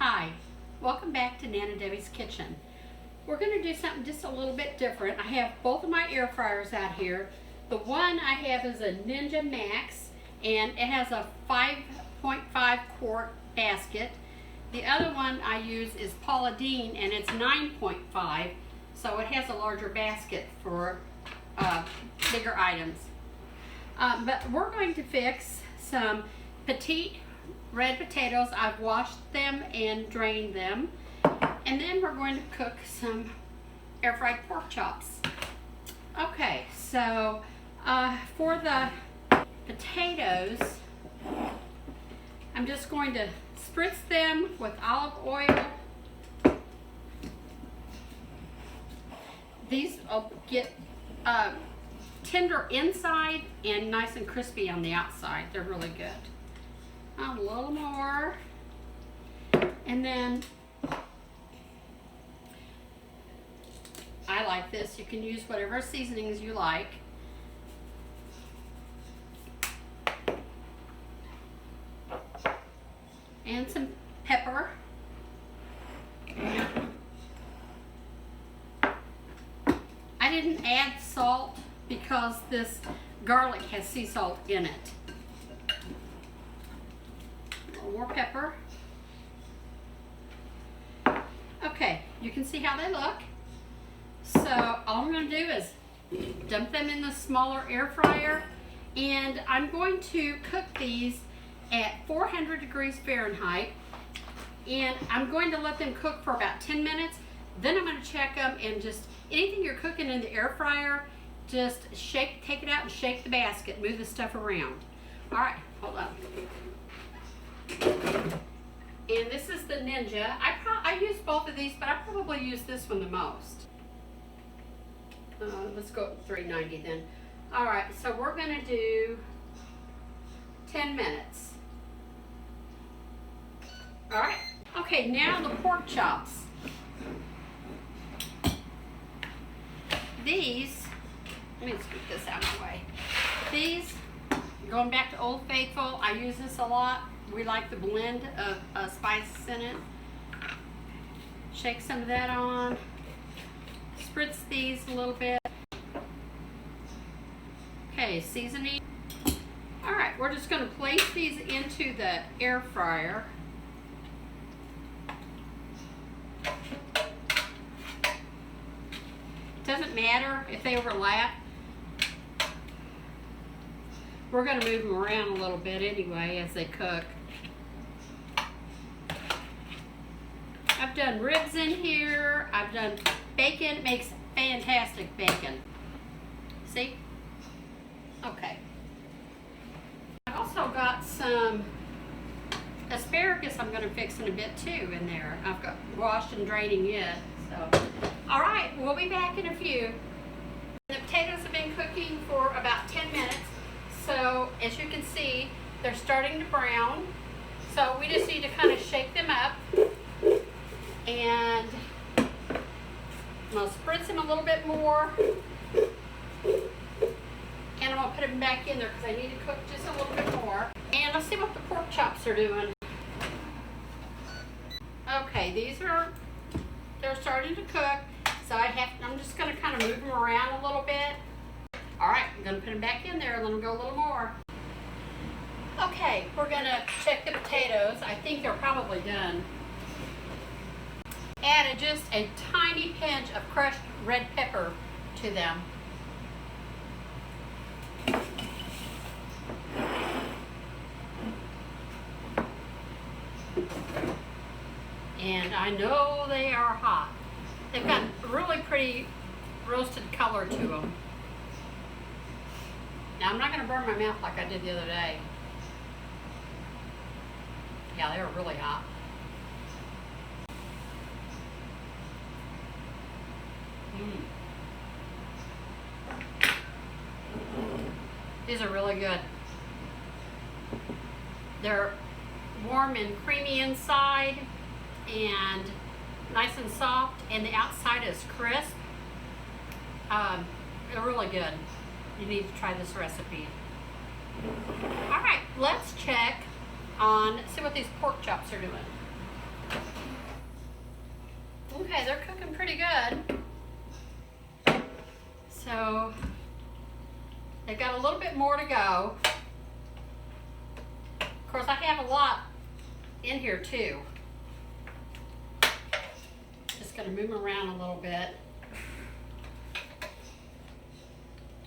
Hi, welcome back to Nana Debbie's Kitchen. We're going to do something just a little bit different. I have both of my air fryers out here. The one I have is a Ninja Max and it has a 5.5 quart basket. The other one I use is Paula Deen and it's 9.5, so it has a larger basket for bigger items. But we're going to fix some Petite Red Potatoes. I've washed them and drained them. And then we're going to cook some air fried pork chops. Okay, so for the potatoes, I'm just going to spritz them with olive oil. These will get tender inside and nice and crispy on the outside. They're really good. A little more. And then I like this. You can use whatever seasonings you like. And some pepper. I didn't add salt because this garlic has sea salt in it. A little more pepper. Okay, you can see how they look. So all I'm going to do is dump them in the smaller air fryer, and I'm going to cook these at 400 degrees Fahrenheit, and I'm going to let them cook for about 10 minutes. Then I'm going to check them, and just anything you're cooking in the air fryer, just take it out and shake the basket, move the stuff around. All right, hold on. And this is the Ninja. I use both of these, but I probably use this one the most. Let's go with 390 then. All right, so we're going to do 10 minutes. All right. Okay, now the pork chops. These, let me scoot this out of my way. These, going back to Old Faithful, I use this a lot. We like the blend of spices in it. Shake some of that on. Spritz these a little bit. Okay, seasoning. All right, we're just going to place these into the air fryer. Doesn't matter if they overlap. We're going to move them around a little bit anyway as they cook. I've done ribs in here. I've done bacon. It makes fantastic bacon. See? Okay. I've also got some asparagus I'm going to fix in a bit too in there. I've got washed and draining it. So, all right, we'll be back in a few. The potatoes have been cooking for about 10 minutes. So as you can see, they're starting to brown. So we just need to kind of shake them up. And I'm going to spritz them a little bit more. And I'm going to put them back in there because I need to cook just a little bit more. And let's see what the pork chops are doing. Okay, they're starting to cook. So I'm just going to kind of move them around a little bit. All right, I'm going to put them back in there and let them go a little more. Okay, we're going to check the potatoes. I think they're probably done. Added just a tiny pinch of crushed red pepper to them. And I know they are hot. They've got really pretty roasted color to them. Now I'm not going to burn my mouth like I did the other day. Yeah, they were really hot. These are really good. They're warm and creamy inside and nice and soft, and the outside is crisp. They're really good. You need to try this recipe. All right, let's check on, see what these pork chops are doing. Okay, they're cooking pretty good. So they've got a little bit more to go. Of course, I have a lot in here too. Just gonna move them around a little bit.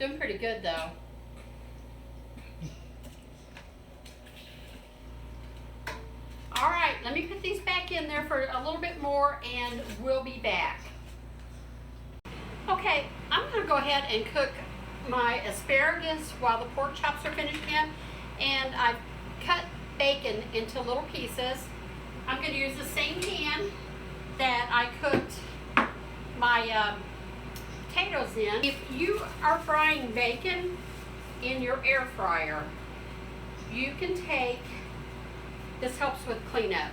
Doing pretty good though. All right, let me put these back in there for a little bit more and we'll be back. Okay, I'm gonna go ahead and cook my asparagus while the pork chops are finishing, and I've cut bacon into little pieces. I'm going to use the same pan that I cooked my potatoes in. If you are frying bacon in your air fryer, you can take, this helps with cleanup,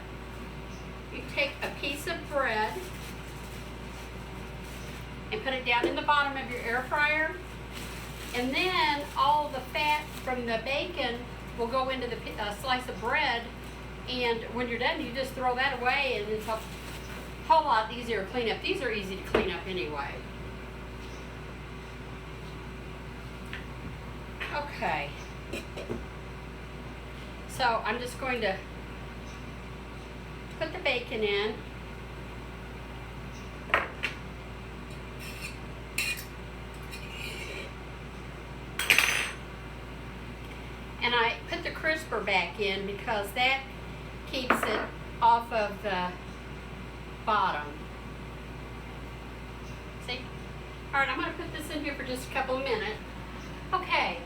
you take a piece of bread and put it down in the bottom of your air fryer, and then all the fat from the bacon will go into the slice of bread, and when you're done, you just throw that away, and it's a whole lot easier to clean up. These are easy to clean up anyway. Okay. So I'm just going to put the bacon in. And I put the crisper back in because that keeps it off of the bottom. See? All right, I'm going to put this in here for just a couple of minutes. Okay,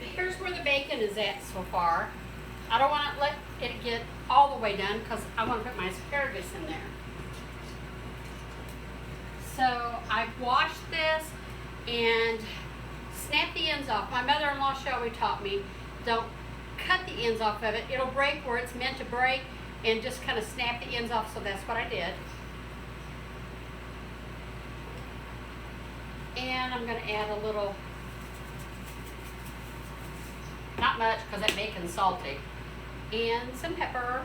here's where the bacon is at so far. I don't want to let it get all the way done because I want to put my asparagus in there. So I've washed this and snap the ends off. My mother-in-law Shelby taught me, don't cut the ends off of it. It'll break where it's meant to break, and just kind of snap the ends off, so that's what I did. And I'm going to add a little, not much because that bacon's salty, and some pepper,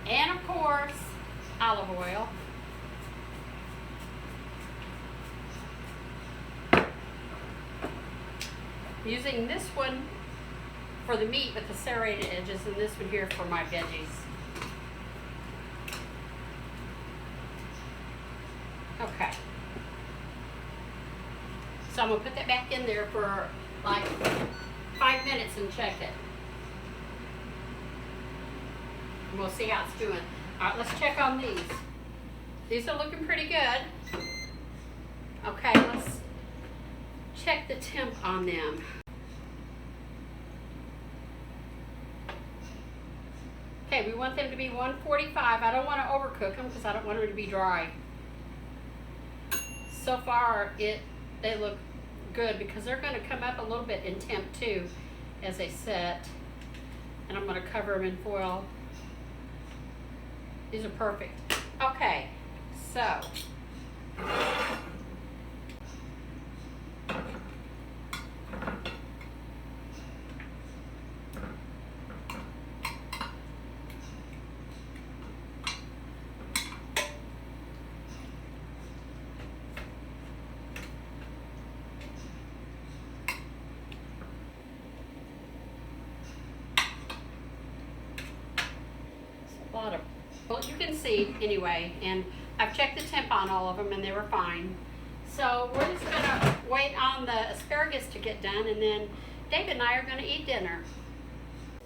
and of course olive oil. Using this one for the meat with the serrated edges, and this one here for my veggies. Okay. So I'm going to put that back in there for like 5 minutes and check it. And we'll see how it's doing. All right, let's check on these. These are looking pretty good. Okay, let's check the temp on them. Okay, we want them to be 145. I don't want to overcook them because I don't want them to be dry. So far, they look good because they're going to come up a little bit in temp too as they set. And I'm going to cover them in foil. These are perfect. Okay, so well, you can see anyway, and I've checked the temp on all of them and they were fine. So we're just going to wait on the asparagus to get done, and then David and I are going to eat dinner.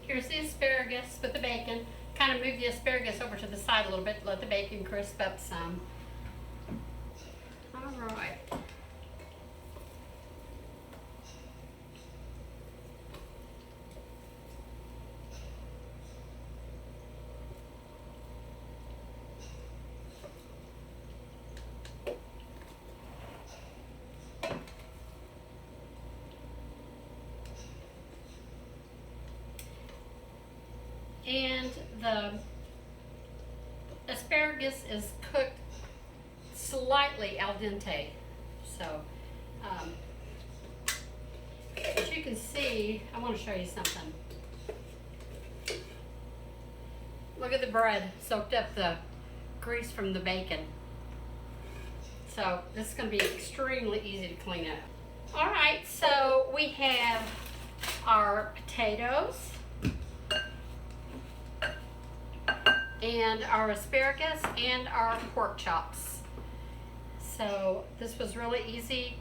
Here's the asparagus with the bacon. Kind of move the asparagus over to the side a little bit, let the bacon crisp up some. All right. And the asparagus is cooked slightly al dente. So, as you can see, I want to show you something. Look at the bread, soaked up the grease from the bacon. So this is going to be extremely easy to clean up. All right, so we have our potatoes and our asparagus and our pork chops. So this was really easy.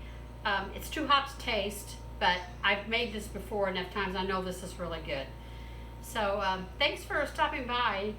It's too hot to taste, but I've made this before enough times. I know this is really good. So thanks for stopping by.